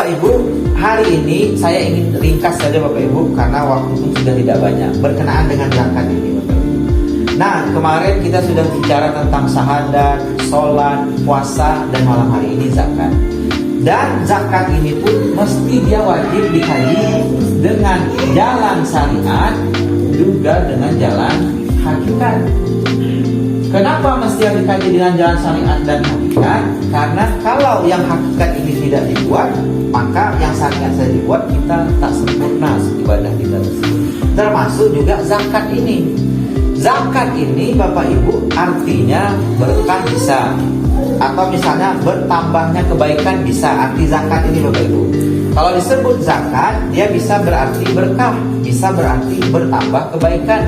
Bapak Ibu, hari ini saya ingin ringkas saja Bapak Ibu karena waktu pun sudah tidak banyak berkenaan dengan zakat ini Bapak Ibu. Nah, kemarin kita sudah bicara tentang syahadat, sholat, puasa, dan malam hari ini zakat. Dan zakat ini pun mesti dia wajib dikaji dengan jalan syariat juga dengan jalan hakikat. Kenapa mesti yang dikaji dengan jalan syariat dan hakikat? Karena kalau yang hakikat ini tidak dibuat, maka yang syariat saya dibuat, kita tak sempurna ibadah kita tersebut. Termasuk juga zakat ini. Zakat ini Bapak Ibu artinya berkah bisa, atau misalnya bertambahnya kebaikan bisa. Arti zakat ini Bapak Ibu, kalau disebut zakat, dia bisa berarti berkah, bisa berarti bertambah kebaikan,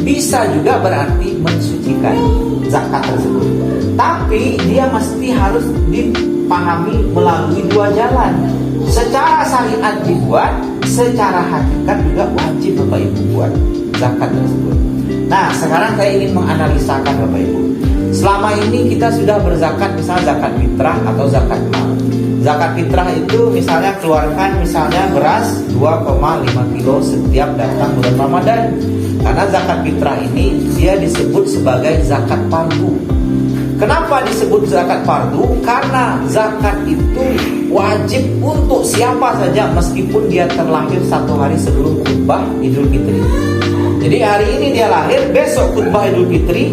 bisa juga berarti mensucikan zakat tersebut. Tapi dia mesti harus dipahami melalui dua jalan. Secara syariat dibuat, secara hakikat juga wajib Bapak Ibu buat zakat tersebut. Nah, sekarang saya ingin menganalisakan Bapak Ibu. Selama ini kita sudah berzakat, misalnya zakat fitrah atau zakat mal. Zakat fitrah itu misalnya keluarkan misalnya beras 2,5 kilo setiap datang bulan Ramadan. Karena zakat fitrah ini dia disebut sebagai zakat fardu. Kenapa disebut zakat fardu? Karena zakat itu wajib untuk siapa saja meskipun dia terlahir 1 hari sebelum khutbah Idul Fitri. Jadi hari ini dia lahir, besok khutbah Idul Fitri,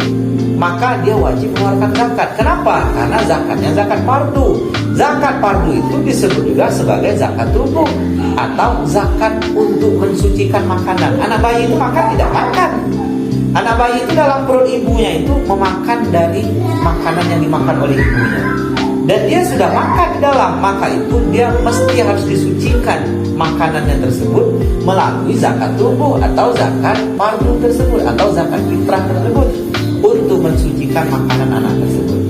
maka dia wajib mengeluarkan zakat. Kenapa? Karena zakatnya zakat fardu. Zakat fardu itu disebut juga sebagai zakat rubuh atau zakat untuk mensucikan makanan. Anak bayi itu makan tidak makan. Anak bayi itu dalam perut ibunya itu memakan dari makanan yang dimakan oleh ibunya. Dan dia sudah makan di dalam, maka itu dia mesti harus disucikan makanannya tersebut melalui zakat rubuh atau zakat fardu tersebut atau zakat fitrah tersebut untuk mensucikan makanan anak tersebut.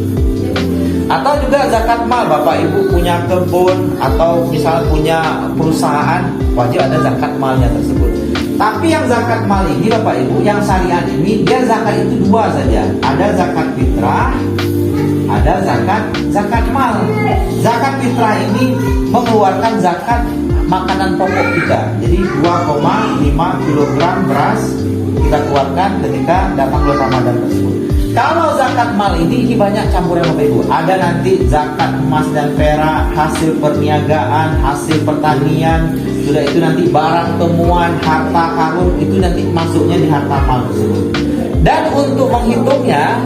Atau juga zakat mal, Bapak Ibu punya kebun atau misalnya punya perusahaan, wajib ada zakat malnya tersebut. Tapi yang zakat mal ini Bapak Ibu, yang syariat ini, dia zakat itu dua saja. Ada zakat fitrah, ada zakat mal. Zakat fitrah ini mengeluarkan zakat makanan pokok kita. Jadi 2,5 kg beras kita keluarkan ketika datang bulan Ramadan tersebut. Kalau zakat mal ini banyak campuran Bapak Ibu. Ada nanti zakat emas dan perak, hasil perniagaan, hasil pertanian, sudah itu nanti barang temuan, harta karun, itu nanti masuknya di harta mal tersebut. Dan untuk menghitungnya,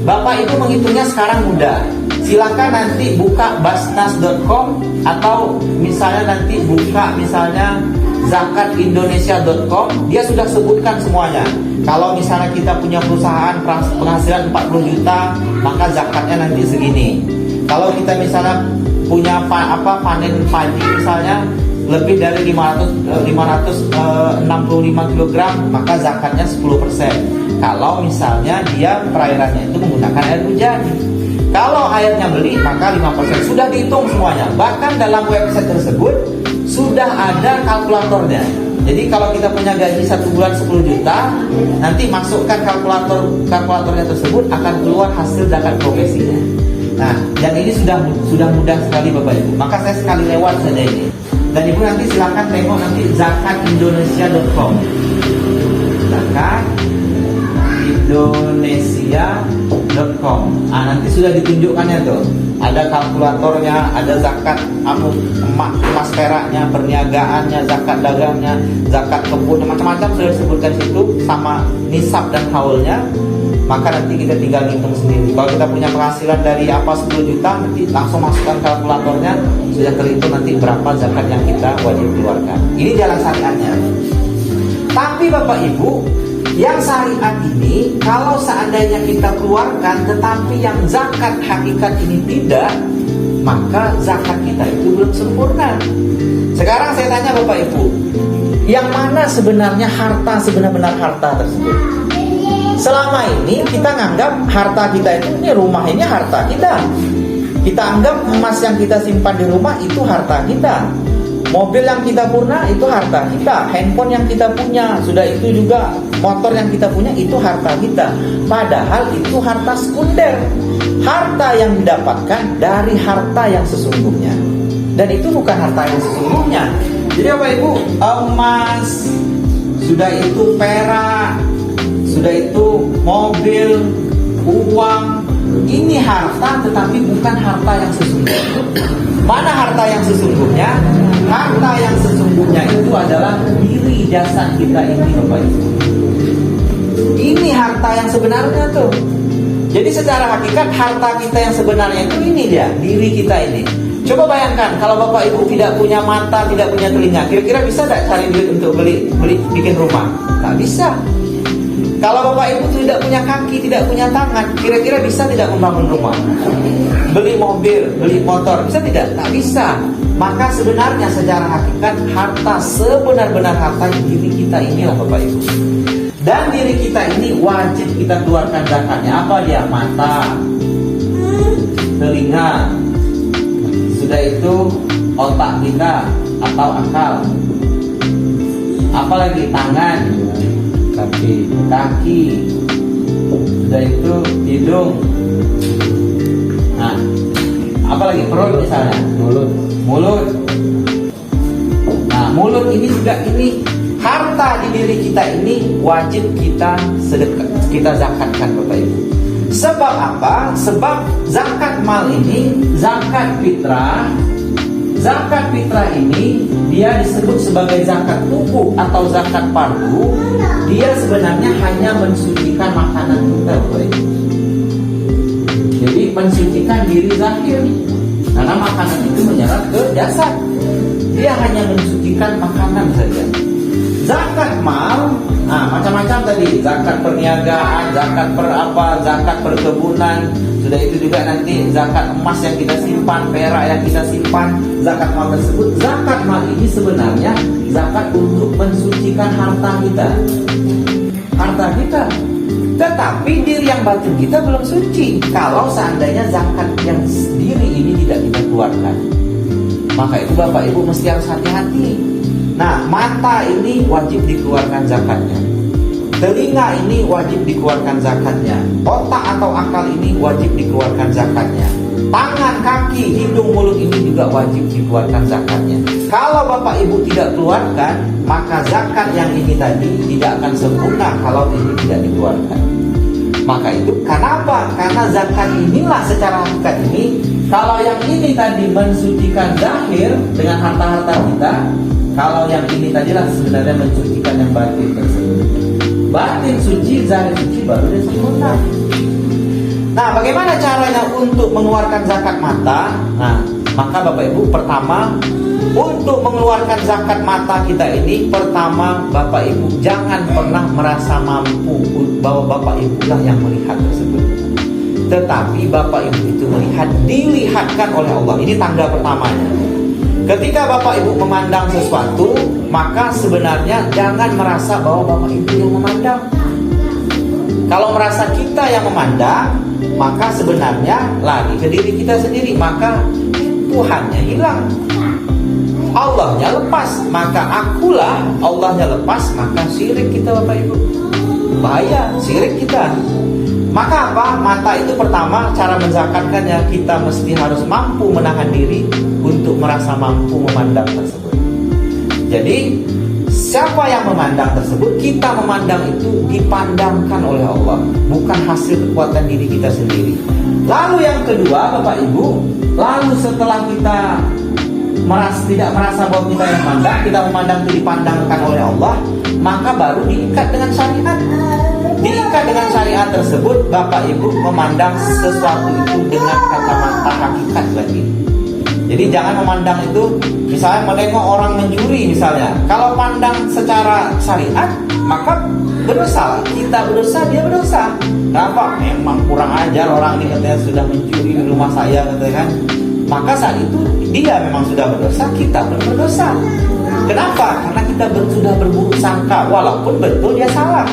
Bapak Ibu menghitungnya sekarang mudah. Silakan nanti buka basnas.com atau misalnya nanti buka misalnya zakatindonesia.com, dia sudah sebutkan semuanya. Kalau misalnya kita punya perusahaan penghasilan 40 juta, maka zakatnya nanti segini. Kalau kita misalnya punya panen padi misalnya lebih dari 565 kg, maka zakatnya 10%. Kalau misalnya dia perairannya itu menggunakan air hujan. Kalau airnya beli, maka 5%. Sudah dihitung semuanya. Bahkan dalam website tersebut sudah ada kalkulatornya. Jadi kalau kita punya gaji 1 bulan 10 juta, nanti masukkan kalkulatornya tersebut akan keluar hasil zakat profesinya. Nah, yang ini sudah mudah sekali Bapak Ibu. Maka saya sekali lewat saja ini. Dan Ibu nanti silakan tengok nanti zakatindonesia.com. Zakatindonesia.com. Nanti sudah ditunjukkannya tuh. Ada kalkulatornya, ada zakat emas peraknya, perniagaannya, zakat dagangnya, zakat kebunnya, macam-macam sudah disebutkan situ sama nisab dan haulnya. Maka nanti kita tinggal hitung sendiri. Kalau kita punya penghasilan dari 10 juta, nanti langsung masukkan kalkulatornya, sudah terhitung nanti berapa zakat yang kita wajib keluarkan. Ini jalan syariatnya. Tapi Bapak Ibu, yang syariat ini kalau seandainya kita keluarkan tetapi yang zakat hakikat ini tidak, maka zakat kita itu belum sempurna. Sekarang saya tanya Bapak Ibu, yang mana sebenarnya harta, sebenar-benar harta tersebut? Selama ini kita nganggap harta kita itu, ini rumah ini harta kita. Kita anggap emas yang kita simpan di rumah itu harta kita. Mobil yang kita punya itu harta kita. Handphone yang kita punya, sudah itu juga motor yang kita punya itu harta kita. Padahal itu harta sekunder. Harta yang didapatkan dari harta yang sesungguhnya. Dan itu bukan harta yang sesungguhnya. Jadi Bapak Ibu, emas, sudah itu perak, sudah itu mobil, uang, ini harta tetapi bukan harta yang sesungguhnya. Mana harta yang sesungguhnya? Harta yang sesungguhnya itu adalah diri jasad kita ini Bapak Ibu. Ini harta yang sebenarnya tuh. Jadi secara hakikat harta kita yang sebenarnya itu ini dia, diri kita ini. Coba bayangkan kalau Bapak Ibu tidak punya mata, tidak punya telinga, kira-kira bisa tidak cari duit untuk beli bikin rumah? Tak bisa. Kalau Bapak Ibu tidak punya kaki, tidak punya tangan, kira-kira bisa tidak membangun rumah? Beli mobil, beli motor, bisa tidak? Tak bisa. Maka sebenarnya secara hakikat harta sebenar-benar harta diri kita inilah Bapak Ibu. Dan diri kita ini wajib kita keluarkan zakatnya. Apa dia? Mata, telinga, sudah itu otak kita atau akal. Apalagi tangan, kaki, sudah itu hidung. Nah, apalagi perut misalnya, mulut. Nah, mulut ini juga ini harta di diri kita ini wajib kita sedekah, kita zakatkan Bapak Ibu. Sebab apa? Sebab zakat mal ini, zakat fitrah. Zakat fitrah ini dia disebut sebagai zakat tubuh atau zakat fardu. Dia sebenarnya hanya mensucikan makanan kita Bapak Ibu. Jadi mensucikan diri zahir. Karena makanan itu menyerap ke jasad. Dia hanya mensucikan makanan saja. Zakat mal, nah macam-macam tadi, zakat perniagaan, zakat zakat perkebunan, sudah itu juga nanti zakat emas yang kita simpan, perak yang kita simpan, zakat mal tersebut. Zakat mal ini sebenarnya zakat untuk mensucikan harta kita. Tetapi diri yang batin kita belum suci. Kalau seandainya zakat yang diri ini tidak kita keluarkan, maka itu Bapak Ibu mesti harus hati-hati. Nah, mata ini wajib dikeluarkan zakatnya. Telinga ini wajib dikeluarkan zakatnya. Otak atau akal ini wajib dikeluarkan zakatnya. Tangan, kaki, hidung, mulut ini juga wajib dikeluarkan zakatnya. Kalau Bapak Ibu tidak keluarkan, maka zakat yang ini tadi tidak akan sempurna kalau ini tidak dikeluarkan. Maka itu kenapa? Karena zakat inilah secara hakikat ini, kalau yang ini tadi mensucikan zahir dengan harta-harta kita, kalau yang ini tadilah sebenarnya mensucikan yang batin tersebut. Batin suci, zahir suci, baru dia sempurna. Nah, bagaimana caranya untuk mengeluarkan zakat mata? Nah, maka Bapak Ibu, pertama, untuk mengeluarkan zakat mata kita ini, pertama Bapak Ibu jangan pernah merasa mampu bahwa Bapak Ibu lah yang melihat tersebut. Tetapi Bapak Ibu itu melihat, dilihatkan oleh Allah. Ini tanda pertamanya. Ketika Bapak Ibu memandang sesuatu, maka sebenarnya jangan merasa bahwa Bapak Ibu yang memandang. Kalau merasa kita yang memandang, maka sebenarnya lari ke diri kita sendiri. Maka Tuhannya hilang, Allahnya lepas. Maka akulah, Allahnya lepas, maka syirik kita Bapak Ibu. Bahaya, syirik kita. Maka apa? Mata itu pertama cara menzakatkannya, kita mesti harus mampu menahan diri untuk merasa mampu memandang tersebut. Jadi siapa yang memandang tersebut, kita memandang itu dipandangkan oleh Allah, bukan hasil kekuatan diri kita sendiri. Lalu yang kedua Bapak Ibu, lalu setelah kita tidak merasa bahwa kita yang memandang, kita memandang itu dipandangkan oleh Allah, maka baru diikat dengan syariat. Diikat dengan syariat tersebut, Bapak Ibu memandang sesuatu itu dengan kacamata hakikat lagi. Jadi jangan memandang itu, misalnya menengok orang mencuri misalnya. Kalau pandang secara syariat, maka berdosa. Kita berdosa, dia berdosa. Kenapa? Memang kurang ajar orang ini, katanya sudah mencuri di rumah saya, katanya kan. Maka saat itu dia memang sudah berdosa, kita pun berdosa. Kenapa? Karena kita sudah berburuk sangka, walaupun betul dia salah.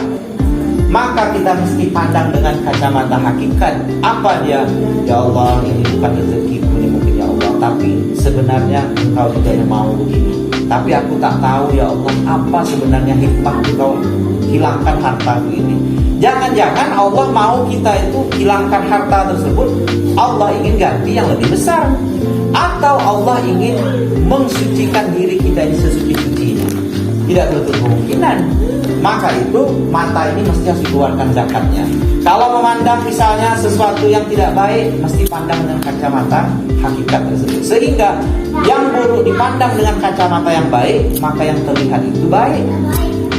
Maka kita mesti pandang dengan kacamata hakikat. Apa dia? Ya Allah, ini bukan rezekiku, ini mungkin ya Allah tapi sebenarnya engkau juga yang mau begini. Tapi aku tak tahu ya Allah, apa sebenarnya hikmah engkau hilangkan hartaku ini. Jangan-jangan Allah mau kita itu hilangkan harta tersebut, Allah ingin ganti yang lebih besar, atau Allah ingin mensucikan diri kita ini sesuci-sucinya. Tidak tertutup kemungkinan. Maka itu mata ini mesti harus dikeluarkan zakatnya. Kalau memandang misalnya sesuatu yang tidak baik, mesti pandang dengan kacamata hakikat tersebut. Sehingga yang buruk dipandang dengan kacamata yang baik, maka yang terlihat itu baik.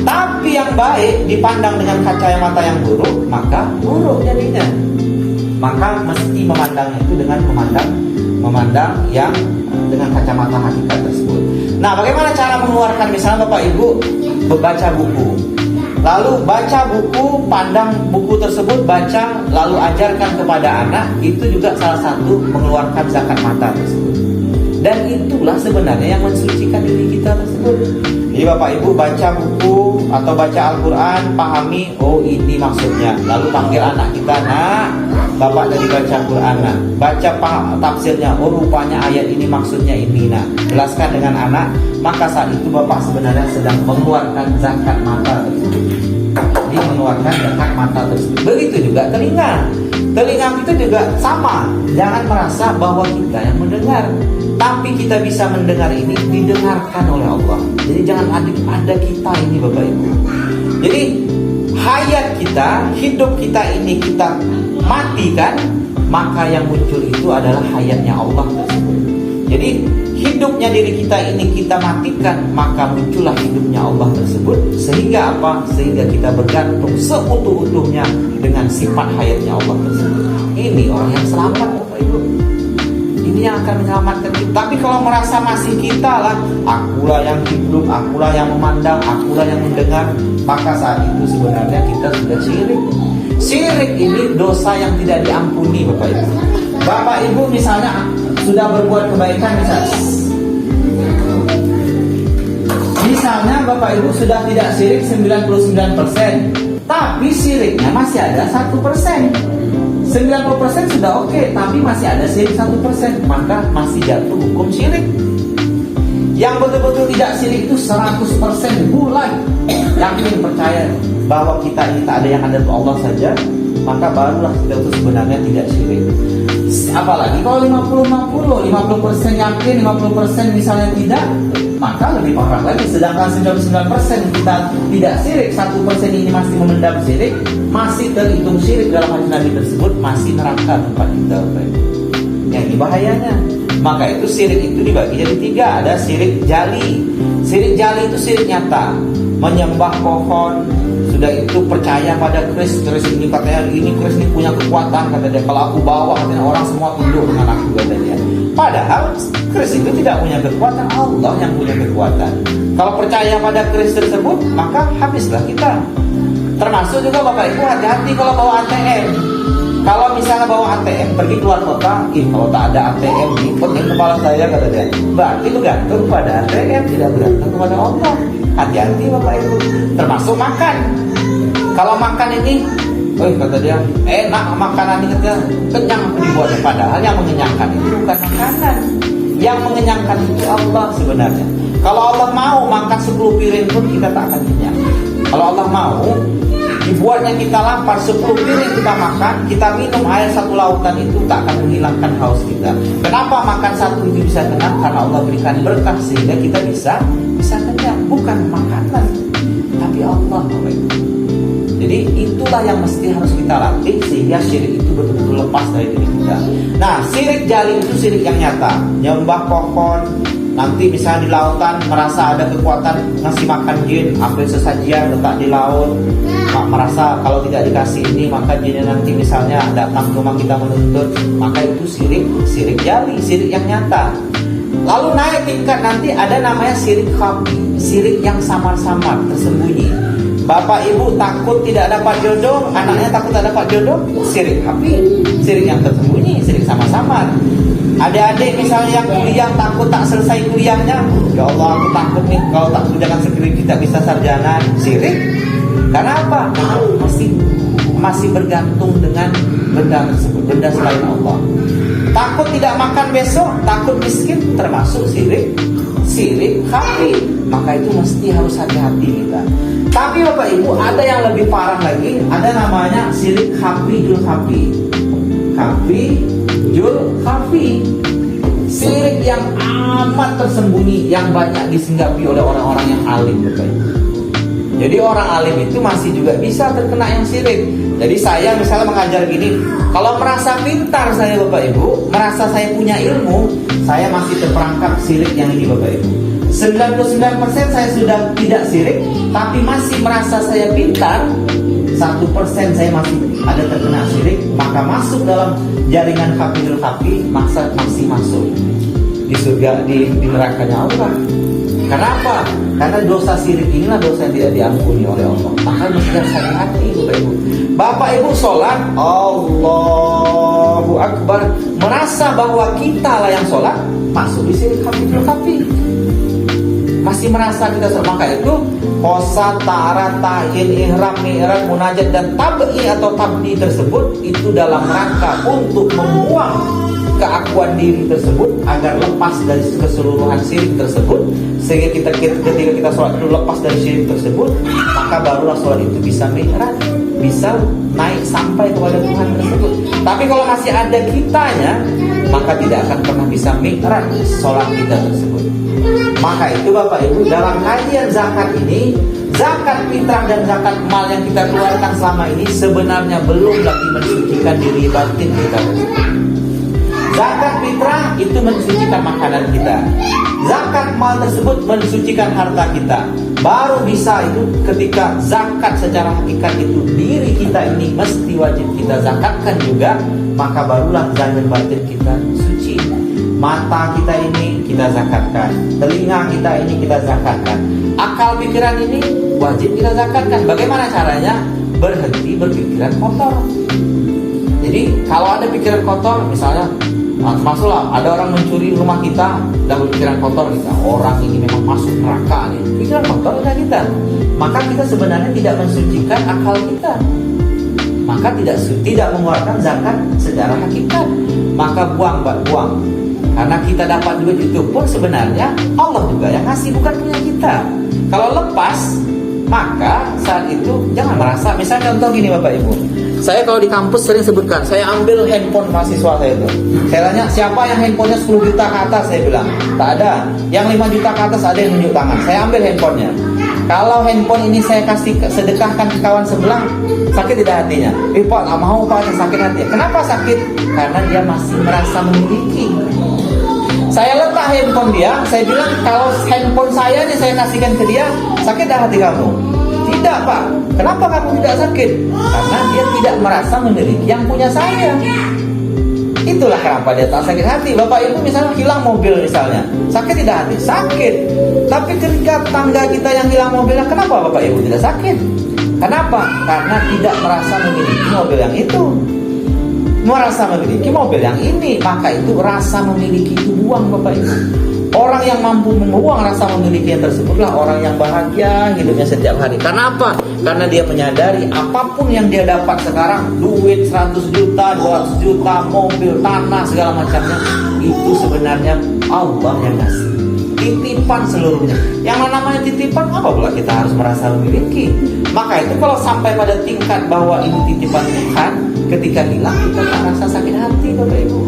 Tapi yang baik dipandang dengan kacamata yang buruk, maka buruk jadinya. Maka mesti memandangnya itu dengan memandang yang dengan kacamata hakikat tersebut. Nah, bagaimana cara mengeluarkan, misalnya Bapak Ibu membaca buku, lalu baca buku, pandang buku tersebut, baca, lalu ajarkan kepada anak, itu juga salah satu mengeluarkan zakat mata tersebut. Dan itulah sebenarnya yang mensucikan diri kita tersebut. Jadi Bapak Ibu baca buku atau baca Al-Quran, pahami, oh ini maksudnya. Lalu panggil anak kita, nak, Bapak tadi baca Quran, nak, baca tafsirnya, oh rupanya ayat ini maksudnya ini, nak. Jelaskan dengan anak, maka saat itu Bapak sebenarnya sedang mengeluarkan zakat mata tersebut. Dia mengeluarkan zakat mata tersebut. Begitu juga telinga. Telinga kita juga sama. Jangan merasa bahwa kita yang mendengar, tapi kita bisa mendengar ini didengarkan oleh Allah. Jadi jangan ada kita ini Bapak Ibu. Jadi hayat kita, hidup kita ini kita matikan, maka yang muncul itu adalah hayatnya Allah tersebut. Jadi hidupnya diri kita ini kita matikan, maka muncullah hidupnya Allah tersebut. Sehingga apa? Sehingga kita bergantung seutuh-utuhnya dengan sifat hayatnya Allah tersebut. Ini orang yang selamat Bapak Ibu. Ini yang akan menyelamatkan kita. Tapi kalau merasa masih kita lah, akulah yang hidup, akulah yang memandang, akulah yang mendengar, maka saat itu sebenarnya kita sudah syirik. Syirik ini dosa yang tidak diampuni Bapak Ibu. Bapak Ibu misalnya sudah berbuat kebaikan, misalnya Bapak Ibu sudah tidak syirik 99%, tapi syiriknya masih ada 1%. 90% sudah oke, tapi masih ada syirik 1%, maka masih jatuh hukum syirik. Yang betul-betul tidak syirik itu 100% bulan yakin percaya bahwa kita ini tak ada yang ada untuk Allah saja, maka barulah kita itu sebenarnya tidak syirik. Apalagi kalau 50% yakin, 50% misalnya tidak, maka lebih parah lagi. Sedangkan 99% kita tidak syirik, 1% ini masih memendam syirik, masih terhitung syirik dalam hadis Nabi tersebut, masih neraka tempat kita. Yang ini bahayanya. Maka itu syirik itu dibagi jadi 3. Ada syirik jali. Syirik jali itu syirik nyata, menyembah pohon, sudah itu percaya pada keris ini, katanya ini keris ini punya kekuatan, kata dia, kalau aku bawa katanya orang semua tunduk dengan aku, kata dia. Padahal keris itu tidak punya kekuatan, Allah yang punya kekuatan. Kalau percaya pada keris tersebut, maka habislah kita. Termasuk juga Bapak Ibu hati-hati kalau bawa ATM. Kalau misalnya bawa ATM pergi keluar kota, kalau tak ada ATM nih, pening kepala saya, kata dia. Berarti bergantung pada ATM, tidak bergantung kepada Allah. Hati-hati Bapak Ibu. Termasuk makan. Kalau makan ini, kata dia, enak makanan ini, kata, kenyang aku dibuatnya. Padahal yang mengenyangkan itu bukan makanan. Yang mengenyangkan itu Allah sebenarnya. Kalau Allah mau makan 10 piring pun kita tak akan kenyang. Kalau Allah mau dibuatnya kita lapar, 10 piring kita makan, kita minum air 1 lautan, itu tak akan menghilangkan haus kita. Kenapa makan 1 itu bisa kenyang? Karena Allah berikan berkah sehingga kita bisa kenyang. Bukan makanan, tapi Allah. Jadi itulah yang mesti harus kita latih sehingga syirik itu betul-betul lepas dari diri kita. Nah, syirik jali itu syirik yang nyata, nyembah pohon. Nanti misalnya di lautan merasa ada kekuatan ngasih makan jin, ambil sesajian letak di laut, merasa kalau tidak dikasih ini maka jinnya nanti misalnya datang ke rumah kita menuntut, maka itu syirik jali, syirik yang nyata. Lalu naik tingkat nanti ada namanya syirik khafi, syirik yang samar-samar, tersembunyi. Bapak Ibu takut tidak dapat jodoh, anaknya takut tidak dapat jodoh, syirik khafi, syirik yang tersembunyi, syirik samar-samar. Adik-adik misalnya yang kuliah takut tak selesai kuliahnya, ya Allah aku takut nih kalau tak jangan segera kita bisa sarjana, syirik. Karena apa? Karena masih bergantung dengan benda tersebut, benda selain Allah. Takut tidak makan besok, takut miskin, termasuk sirik khafi. Maka itu mesti harus hati-hati kita. Tapi Bapak Ibu, ada yang lebih parah lagi, ada namanya sirik khafijul khafi. Khafijul khafi. Sirik yang amat tersembunyi, yang banyak disinggapi oleh orang-orang yang alim, Bapak Ibu. Jadi orang alim itu masih juga bisa terkena yang sirik. Jadi saya misalnya mengajar gini, kalau merasa pintar saya Bapak Ibu, merasa saya punya ilmu, saya masih terperangkap sirik yang ini Bapak Ibu. 99% saya sudah tidak sirik, tapi masih merasa saya pintar, 1% saya masih ada terkena sirik, maka masuk dalam jaringan khafijul khafi, masih masuk di surga, di nerakanya Allah. Kenapa? Karena dosa sirik inilah dosa yang tidak diampuni oleh Allah. Maka mesti harus hati-hati Bapak Ibu. Bapak Ibu sholat, Allahu Akbar, merasa bahwa kita lah yang sholat, masuk di sirik khafijul khafi. Masih merasa kita sholat. Maka itu qosa, ta'ara, ta'in, ihram, mi'raj, munajat dan tab'i atau tabdi tersebut itu dalam rangka untuk membuang keakuan diri tersebut agar lepas dari keseluruhan syirik tersebut, sehingga ketika kita sholat itu lepas dari syirik tersebut, maka barulah sholat itu bisa mi'raj, bisa naik sampai kepada Tuhan tersebut. Tapi kalau masih ada kitanya, maka tidak akan pernah bisa mi'raj sholat kita tersebut. Maka itu Bapak Ibu, dalam kajian zakat ini, zakat fitrah dan zakat mal yang kita keluarkan selama ini sebenarnya belum lagi mensucikan diri batin kita. Zakat fitrah itu mensucikan makanan kita. Zakat mal tersebut mensucikan harta kita. Baru bisa itu ketika zakat secara hakikat itu diri kita ini mesti wajib kita zakatkan juga, maka barulah zahir batin kita suci. Mata kita ini kita zakatkan, telinga kita ini kita zakatkan, akal pikiran ini wajib kita zakatkan. Bagaimana caranya? Berhenti berpikiran kotor. Jadi kalau ada pikiran kotor, misalnya maksudnya ada orang mencuri rumah kita dan berpikiran kotor kita, orang ini memang masuk neraka nih, pikiran kotor kita, maka kita sebenarnya tidak mensucikan akal kita, maka tidak mengeluarkan zakat secara hakikat. Maka buang. Karena kita dapat duit itu pun sebenarnya Allah juga yang ngasih, bukan punya kita. Kalau lepas, maka saat itu jangan merasa. Misalnya contoh gini Bapak Ibu, saya kalau di kampus sering sebutkan, saya ambil handphone mahasiswa saya itu. Saya tanya, siapa yang handphonenya 10 juta ke atas? Saya bilang, tak ada. Yang 5 juta ke atas ada yang nunjuk tangan. Saya ambil handphonenya. Kalau handphone ini saya kasih sedekahkan ke kawan sebelah, sakit tidak hatinya? Pak, gak mau Pak, sakit hati. Kenapa sakit? Karena dia masih merasa memiliki. Saya letak handphone dia, saya bilang kalau handphone saya nih saya kasihkan ke dia, sakit dah hati kamu? Tidak Pak. Kenapa kamu tidak sakit? Karena dia tidak merasa memiliki yang punya saya. Itulah kenapa dia tak sakit hati. Bapak Ibu misalnya hilang mobil misalnya, sakit tidak hati? Sakit. Tapi ketika tangga kita yang hilang mobilnya, kenapa Bapak Ibu tidak sakit? Kenapa? Karena tidak merasa memiliki mobil yang itu. Merasa memiliki mobil yang ini, maka itu rasa memiliki itu buang Bapak Ibu. Orang yang mampu membuang rasa memiliki yang tersebutlah orang yang bahagia hidupnya setiap hari. Karena apa? Karena dia menyadari apapun yang dia dapat sekarang, duit 100 juta, 200 juta, mobil, tanah, segala macamnya, itu sebenarnya Allah yang ngasih. Titipan seluruhnya. Yang namanya titipan, apa pula kita harus merasa memiliki? Maka itu kalau sampai pada tingkat bahwa ini titipan Tuhan, ketika hilang kita tak rasa sakit hati Bapak Ibu.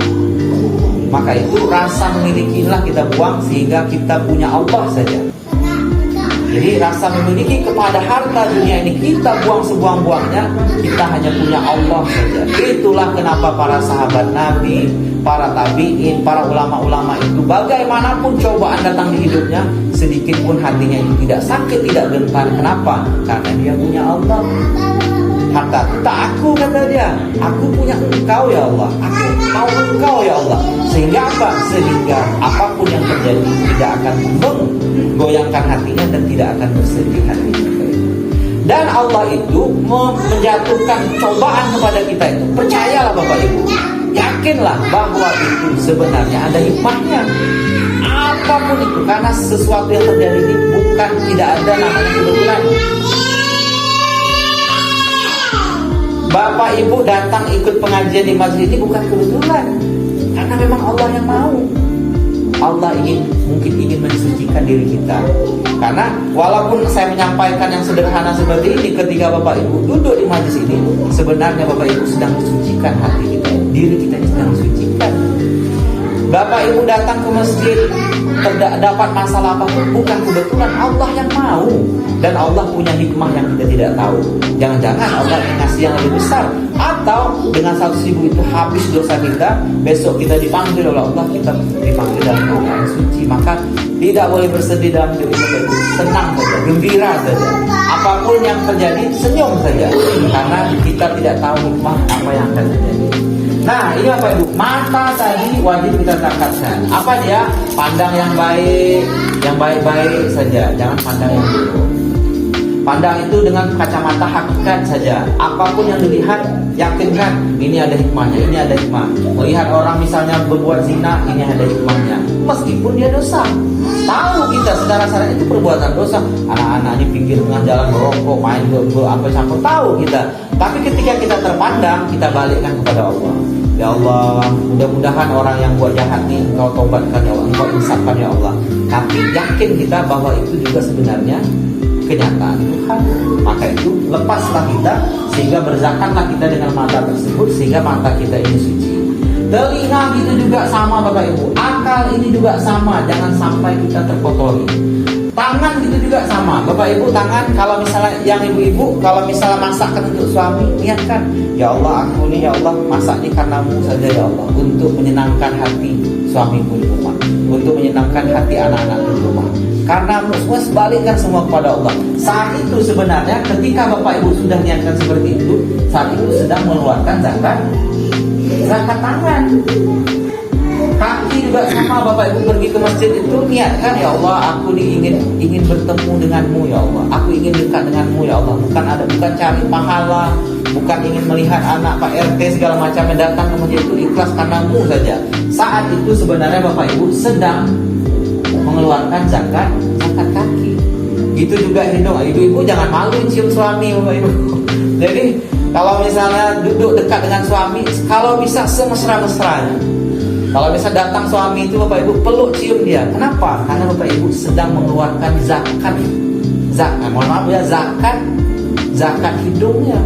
Maka itu rasa memiliki inilah kita buang sehingga kita punya Allah saja. Jadi rasa memiliki kepada harta dunia ini kita buang sebuang-buangnya, kita hanya punya Allah saja. Itulah kenapa para sahabat Nabi, para tabi'in, para ulama-ulama itu bagaimanapun cobaan datang di hidupnya, sedikit pun hatinya itu tidak sakit, tidak gentar. Kenapa? Karena dia punya Allah. Harta tak aku, kata dia, aku punya engkau ya Allah, aku mau engkau ya Allah. Sehingga apa? Sehingga apapun yang terjadi tidak akan menggoyangkan hatinya dan tidak akan bersedih hatinya. Dan Allah itu menjatuhkan cobaan kepada kita itu, percayalah Bapak Ibu, yakinlah bahwa itu sebenarnya ada hikmahnya. Apapun itu, karena sesuatu yang terjadi ini bukan, tidak ada namanya kebetulan. Bapak Ibu datang ikut pengajian di masjid ini bukan kebetulan. Karena memang Allah yang mau. Allah mungkin ingin mensucikan diri kita. Karena walaupun saya menyampaikan yang sederhana seperti ini, ketika Bapak Ibu duduk di majelis ini, sebenarnya Bapak Ibu sedang mensucikan hati kita, diri kita sedang mensucikan. Bapak Ibu datang ke masjid, terdapat masalah apapun, bukan kebetulan, Allah yang mau. Dan Allah punya hikmah yang kita tidak tahu. Jangan-jangan Allah yang ngasih yang lebih besar. Atau dengan 100.000 itu habis dosa kita, besok kita dipanggil oleh Allah, kita dipanggil dalam keadaan suci. Maka tidak boleh bersedih dalam hidup itu, senang saja, gembira saja. Apapun yang terjadi, senyum saja. Karena kita tidak tahu hikmah apa yang akan terjadi. Nah, ini Bapak Ibu, mata tadi wajib kita zakatkan. Apa dia? Pandang yang baik, yang baik-baik saja, jangan pandang yang buruk. Pandang itu dengan kacamata hakikat saja. Apapun yang dilihat, yakinkan ini ada hikmahnya, ini ada hikmah. Melihat orang misalnya berbuat zina, ini ada hikmahnya. Meskipun dia dosa, tahu kita secara sadar itu perbuatan dosa. Anak-anak di pinggir tengah jalan merokok, main apa campur, tahu kita. Tapi ketika kita terpandang, kita balikkan kepada Allah. Ya Allah, mudah-mudahan orang yang buat jahat ini Engkau tobatkan ya Allah, Engkau insafkan ya Allah. Tapi yakin kita bahwa itu juga sebenarnya kenyataan Tuhan. Maka itu lepaslah kita, sehingga berzakatlah kita dengan mata tersebut, sehingga mata kita ini suci. Telinga gitu juga sama Bapak Ibu. Akal ini juga sama, jangan sampai kita terkotori. Tangan gitu juga sama Bapak Ibu. Tangan, kalau misalnya yang ibu-ibu, kalau misalnya masakkan untuk suami, niatkan, ya Allah aku nih ya Allah masak ini karenamu saja ya Allah, untuk menyenangkan hati suamiku di rumah, untuk menyenangkan hati anak-anakku di rumah. Karena semua sebalikkan semua kepada Allah. Saat itu sebenarnya ketika Bapak Ibu sudah niatkan seperti itu, saat itu sedang mengeluarkan zakat tangan. Kaki juga sama Bapak Ibu pergi ke masjid itu niatkan, ya Allah aku ingin bertemu denganmu ya Allah, aku ingin dekat denganmu ya Allah. Bukan cari pahala, bukan ingin melihat anak Pak RT segala macam yang datang ke masjid, itu ikhlas karenamu saja. Saat itu sebenarnya Bapak Ibu sedang mengeluarkan zakat kaki. Gitu juga hidung. Ibu-ibu jangan malu cium suami Bapak Ibu. Jadi kalau misalnya duduk dekat dengan suami, kalau bisa semesra-mesranya. Kalau bisa datang suami itu Bapak Ibu peluk cium dia. Kenapa? Karena Bapak Ibu sedang mengeluarkan zakat. Mohon maaf ya, zakat hidungnya.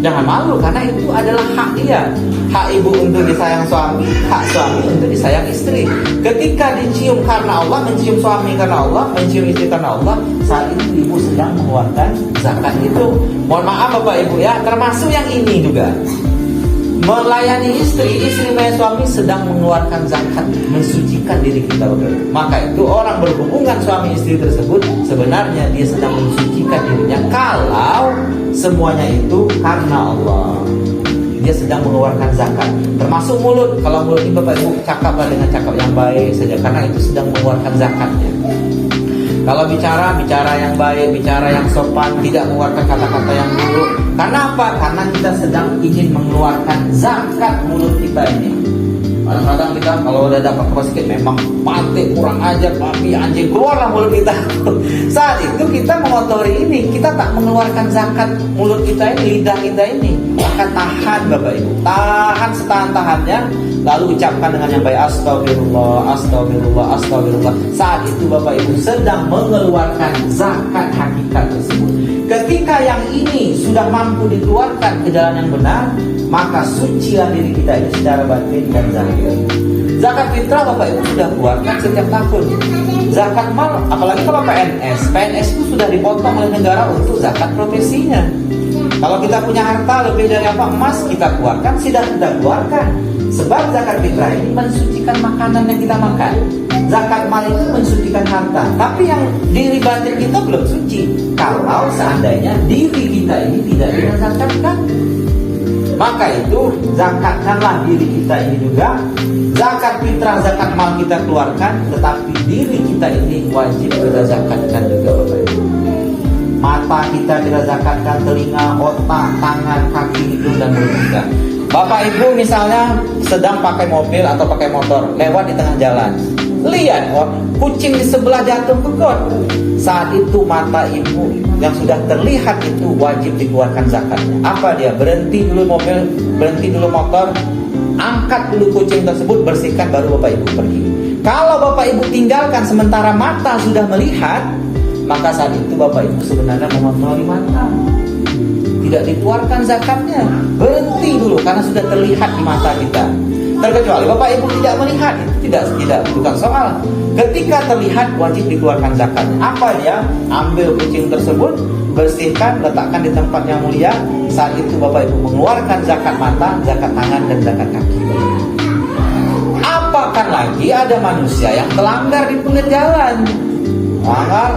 Jangan malu, karena itu adalah hak dia. Hak ibu untuk disayang suami, hak suami untuk disayang istri. Ketika dicium karena Allah, mencium suami karena Allah, mencium istri karena Allah, saat itu ibu sedang mengeluarkan zakat itu. Mohon maaf Bapak Ibu ya, termasuk yang ini juga. Melayani istri melayani suami sedang mengeluarkan zakat, mensucikan diri kita Bapak Ibu. Maka itu orang berhubungan suami istri tersebut sebenarnya dia sedang mensucikan dirinya. Kalau semuanya itu karena Allah, dia sedang mengeluarkan zakat. Termasuk mulut. Kalau mulut ini Bapak Ibu cakaplah dengan cakap yang baik saja, karena itu sedang mengeluarkan zakatnya. Kalau bicara yang baik, bicara yang sopan, tidak mengeluarkan kata-kata yang buruk. Karena apa? Karena kita sedang ingin mengeluarkan zakat mulut kita ini. Kadang-kadang kita kalau udah dapat keras sedikit, memang mati, kurang ajar, babi, anjing, keluarlah mulut kita. Saat itu kita mengotori ini, kita tak mengeluarkan zakat mulut kita ini, lidah kita ini. Maka tahan Bapak Ibu, tahan setahan-tahannya, lalu ucapkan dengan yang baik, astagfirullah, astagfirullah, astagfirullah. Saat itu Bapak Ibu sedang mengeluarkan zakat hakikat tersebut. Ketika yang ini sudah mampu dikeluarkan ke jalan yang benar, maka sucilah diri kita ini secara batin dan zahir. Zakat fitrah Bapak Ibu sudah keluarkan setiap tahun. Zakat mal, apalagi kalau PNS itu sudah dipotong oleh negara untuk zakat profesinya. Kalau kita punya harta lebih dari emas, kita keluarkan, sudah kita keluarkan. Sebab zakat fitrah ini mensucikan makanan yang kita makan. Zakat mal itu mensucikan harta. Tapi yang diri batin kita belum suci. Kalau seandainya diri kita ini tidak dizakatkan, maka itu zakatkanlah diri kita ini juga. Zakat fitrah, zakat mal kita keluarkan, tetapi diri kita ini wajib kita zakatkan juga Bapak Ibu. Mata kita zakatkan, telinga, otak, tangan, kaki, hidung dan mulut kita. Bapak Ibu misalnya sedang pakai mobil atau pakai motor, lewat di tengah jalan, lihat kucing di sebelah jatuh ke got. Saat itu mata ibu yang sudah terlihat itu wajib dikeluarkan zakatnya. Apa dia? Berhenti dulu mobil, berhenti dulu motor, angkat dulu kucing tersebut, bersihkan, baru Bapak Ibu pergi. Kalau Bapak Ibu tinggalkan sementara mata sudah melihat, maka saat itu Bapak Ibu sebenarnya memenuhi mata, tidak dikeluarkan zakatnya. Berhenti dulu karena sudah terlihat di mata kita. Terkecuali Bapak Ibu tidak melihat, itu tidak bukan soal. Ketika terlihat wajib dikeluarkan zakatnya. Apa dia? Ambil kucing tersebut, bersihkan, letakkan di tempat yang mulia. Saat itu Bapak Ibu mengeluarkan zakat mata, zakat tangan, dan zakat kaki. Apakan lagi ada manusia yang telanggar di pinggir jalan.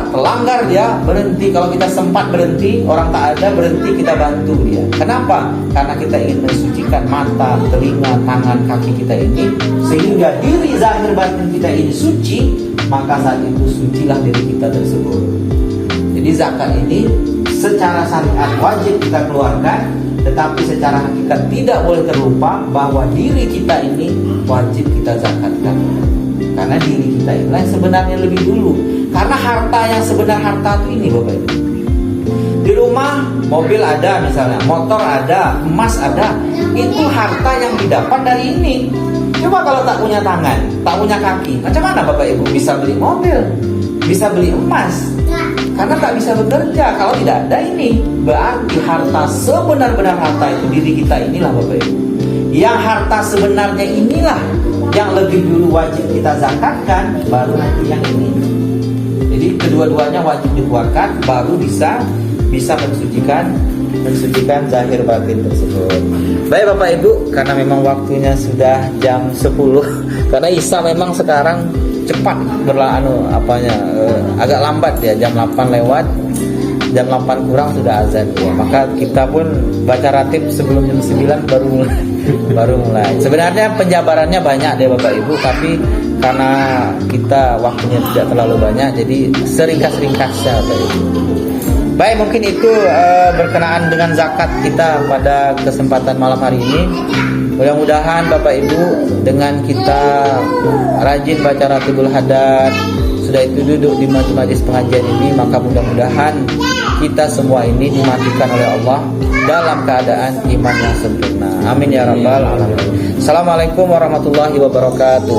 Telanggar dia, berhenti. Kalau kita sempat berhenti, orang tak ada, berhenti, kita bantu dia. Kenapa? Karena kita ingin mensucikan mata, telinga, tangan, kaki kita ini, sehingga diri zahir batin kita ini suci. Maka saat itu sucilah diri kita tersebut. Jadi zakat ini secara syariat wajib kita keluarkan, tetapi secara hakikat tidak boleh terlupa bahwa diri kita ini wajib kita zakatkan. Karena diri kita inilah yang sebenarnya lebih dulu. Karena harta yang sebenar harta itu ini Bapak Ibu. Di rumah mobil ada misalnya, motor ada, emas ada. Itu harta yang didapat dari ini. Coba kalau tak punya tangan, tak punya kaki, macam mana Bapak Ibu bisa beli mobil, bisa beli emas? Karena tak bisa bekerja kalau tidak ada ini. Berarti harta sebenar-benar harta itu diri kita inilah Bapak Ibu. Yang harta sebenarnya inilah yang lebih dulu wajib kita zakatkan, baru nanti yang ini. Jadi kedua-duanya wajib dikeluarkan, baru bisa mensucikan zahir batin tersebut. Baik Bapak Ibu, karena memang waktunya sudah jam 10. Karena Isya memang sekarang cepat agak lambat ya, jam 8 lewat, jam 8 kurang sudah azan ya. Maka kita pun baca ratib sebelum jam 9 baru mulai. Sebenarnya penjabarannya banyak deh Bapak Ibu, tapi karena kita waktunya tidak terlalu banyak, jadi seringkas-ringkasnya Bapak Ibu. Baik, mungkin itu berkenaan dengan zakat kita pada kesempatan malam hari ini. Mudah-mudahan Bapak Ibu dengan kita rajin baca Ratibul Hadat, sudah itu duduk di majelis pengajian ini, maka mudah-mudahan kita semua ini dimatikan oleh Allah dalam keadaan iman yang sempurna. Amin ya rabbal alamin. Assalamualaikum warahmatullahi wabarakatuh.